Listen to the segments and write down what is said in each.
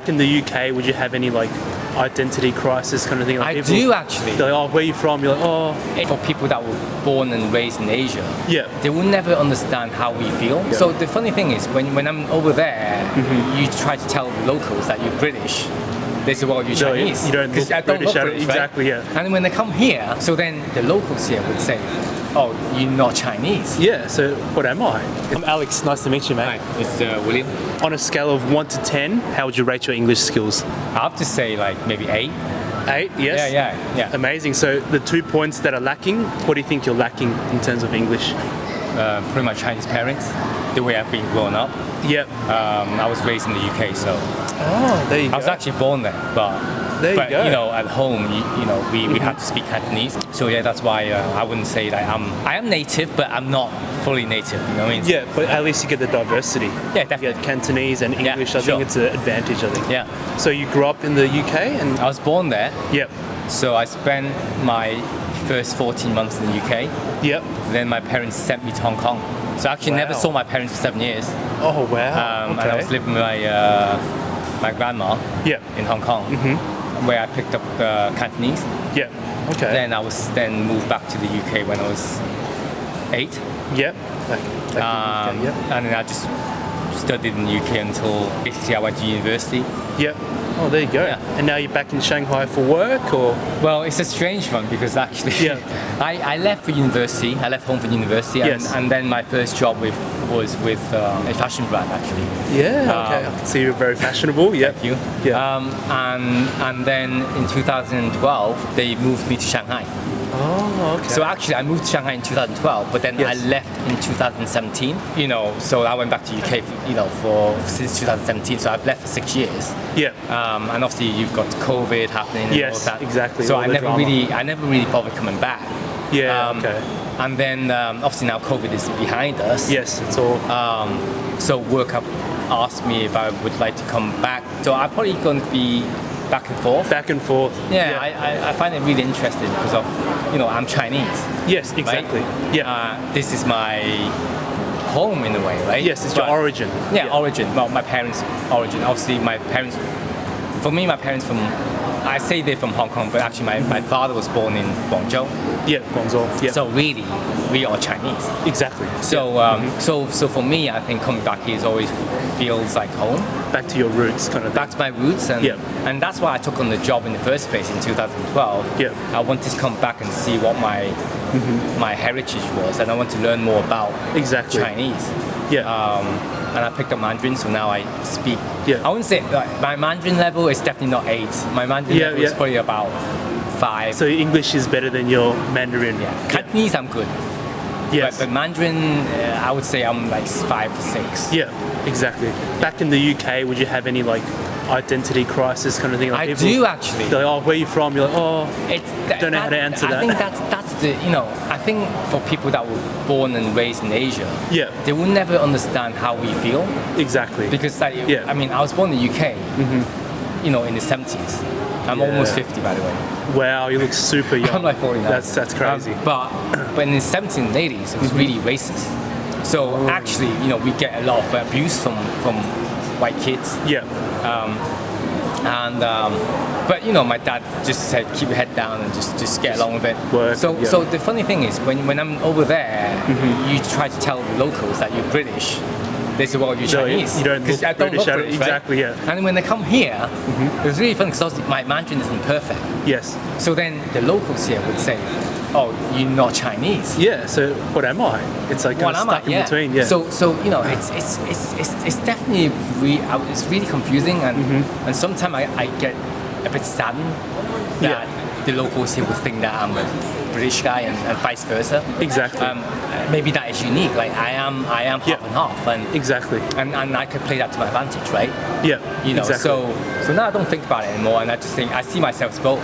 back in the UK, would you have any like identity crisis kind of thing? Like I do actually. They're like, oh, where are you from? You're like, oh. For people that were born and raised in Asia, Yeah. they will never understand how we feel. Yeah. So the funny thing is, when I'm over there, you try to tell the locals that you're British. They say, well, you're No, Chinese. you don't 'Cause look I don't British look at it. British, Exactly, right? yeah. And when they come here, so then the locals here would say, oh, you're not Chinese. Yeah, so what am I? I'm Alex, nice to meet you, mate. Hi, it's William. On a scale of 1 to 10, how would you rate your English skills? I have to say like maybe 8. 8, yes? Yeah. Amazing. So the 2 points that are lacking, what do you think you're lacking in terms of English? Pretty much Chinese parents, the way I've been grown up. Yep. I was raised in the UK, so Oh, there you go. I was actually born there, but There you go. you know, at home, we had to speak Cantonese. So yeah, that's why I wouldn't say that I am native, but I'm not fully native. You know what I mean? Yeah, but at least you get the diversity. Yeah, You definitely. get Cantonese and Yeah, English. I sure. think it's an advantage, I think. Yeah, So you grew up in the UK and I was born there, yep, so I spent my first 14 months in the UK. yep. Then my parents sent me to Hong Kong. So I actually never Wow. saw my parents for 7 years. Oh wow. And I was living with my grandma Yep. in Hong Kong, where I picked up Cantonese. Yep. Okay. Then I was moved back to the UK when I was 8. Yep. Back in the UK, yep. And then I just studied in the UK until basically I went to university. Yep. Oh, there you go. Yeah. And now you're back in Shanghai for work, or? Well, it's a strange one because actually Yeah. I left for university. I left home for university, Yes. and then my first job was with a fashion brand actually. Yeah. Okay. I can see you're very fashionable. Yep. Thank you. Yeah. And then in 2012 they moved me to Shanghai. Oh, okay. So actually, I moved to Shanghai in 2012, but then Yes. I left in 2017. So I went back to UK, since 2017. So I've left for 6 years. yeah. And obviously, you've got COVID happening. Yes, and all of that. exactly, So all the drama. I never really bothered coming back. Yeah. Okay. And then obviously now COVID is behind us. Yes, it's all. So work have asked me if I would like to come back. So I'm probably going to be back and forth. Back and forth. Yeah, I find it really interesting because of, I'm Chinese. Yes, exactly. Right? Yeah. This is my home in a way, right? Yes, it's your But- origin. Yeah, origin. Well, my parents' origin. Obviously, my parents from, I say they're from Hong Kong, but actually my father was born in Guangzhou. Yeah, Guangzhou. Yeah. So really, we are Chinese. exactly. So, so for me, I think coming back here is always feels like home. Back to your roots, kind of. Back to my roots, and Yeah. and that's why I took on the job in the first place in 2012. Yeah. I wanted to come back and see what my heritage was, and I want to learn more about Exactly. Chinese. Yeah. And I picked up Mandarin, so now I speak. Yeah. I wouldn't say my Mandarin level is definitely not 8. My Mandarin level is probably about 5. So English is better than your Mandarin. yeah. Cantonese I'm good. Yes. But Mandarin, I would say I'm like 5 to 6. Yeah. Exactly. Back in the UK, would you have any like identity crisis kind of thing? Like I people- do actually. They're like, oh, where are you from? You're like, oh, don't know how to answer I that. think that's the I think for people that were born and raised in Asia, Yeah. they will never understand how we feel Exactly. because Yeah. I mean I was born in the UK, in the 70s. I'm almost 50 by the way. Wow, you look super young. I'm like 49. That's crazy. But in the 70s and 80s, it was really racist. So actually, we get a lot of abuse from white kids. Yeah. But my dad just said keep your head down and just get along with it. Work, So yeah. so the funny thing is when I'm over there, you try to tell the locals that you're British. They say, well, you're No, Chinese. you don't 'Cause look I don't British look at it. British, right? Exactly, yeah. And when they come here, it was really funny because my Mandarin isn't perfect. Yes. So then the locals here would say, oh, you're not Chinese. Yeah. So what am I? It's like kind What of am I? stuck in between. Yeah. So it's definitely it's really confusing and sometimes I get a bit saddened that the locals here would think that I'm a British guy and vice versa. Exactly. Maybe that is unique. Like I am half and half, and Exactly. and I could play that to my advantage, right? Yeah. Exactly. Exactly. So now I don't think about it anymore, and I just think I see myself as both.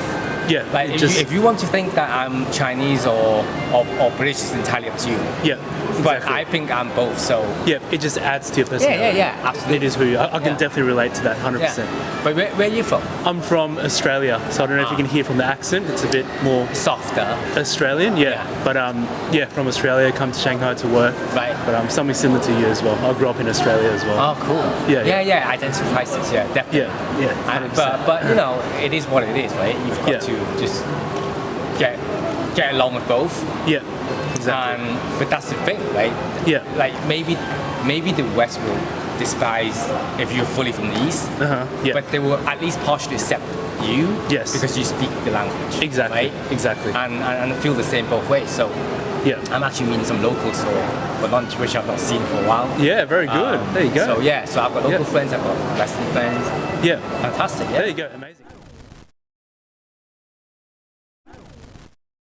Yeah. Like it just if you want to think that I'm Chinese or or British is entirely up to you. Yeah. But Exactly. I think I'm both. So Yeah, it just adds to your personality. absolutely. It is who you are. I can Yeah. definitely relate to that 100%. Yeah. But where are you from? I'm from Australia, so I don't know if you can hear from the accent. It's a bit more Softer. Australian, yeah. But yeah, from Australia, come to Shanghai to work. Right. But something similar to you as well. I grew up in Australia as well. Oh, cool. Yeah. Identity crisis. Yeah, definitely. Yeah. And, 100%. but you know, it is what it is, right? You've got Yeah. to just get along with both. Yeah. Exactly. But that's the thing, right? Yeah. Like maybe the West will despise if you're fully from the East. Yeah. But they will at least partially accept you. Yes. Because you speak the language. Exactly. Right? Exactly. And feel the same both ways. So Yeah. I'm actually meeting some locals for lunch, which I've not seen for a while. Yeah. Very good. There you go. So I've got local friends, I've got Western friends. Yeah. Fantastic. Yeah. There you go. Amazing.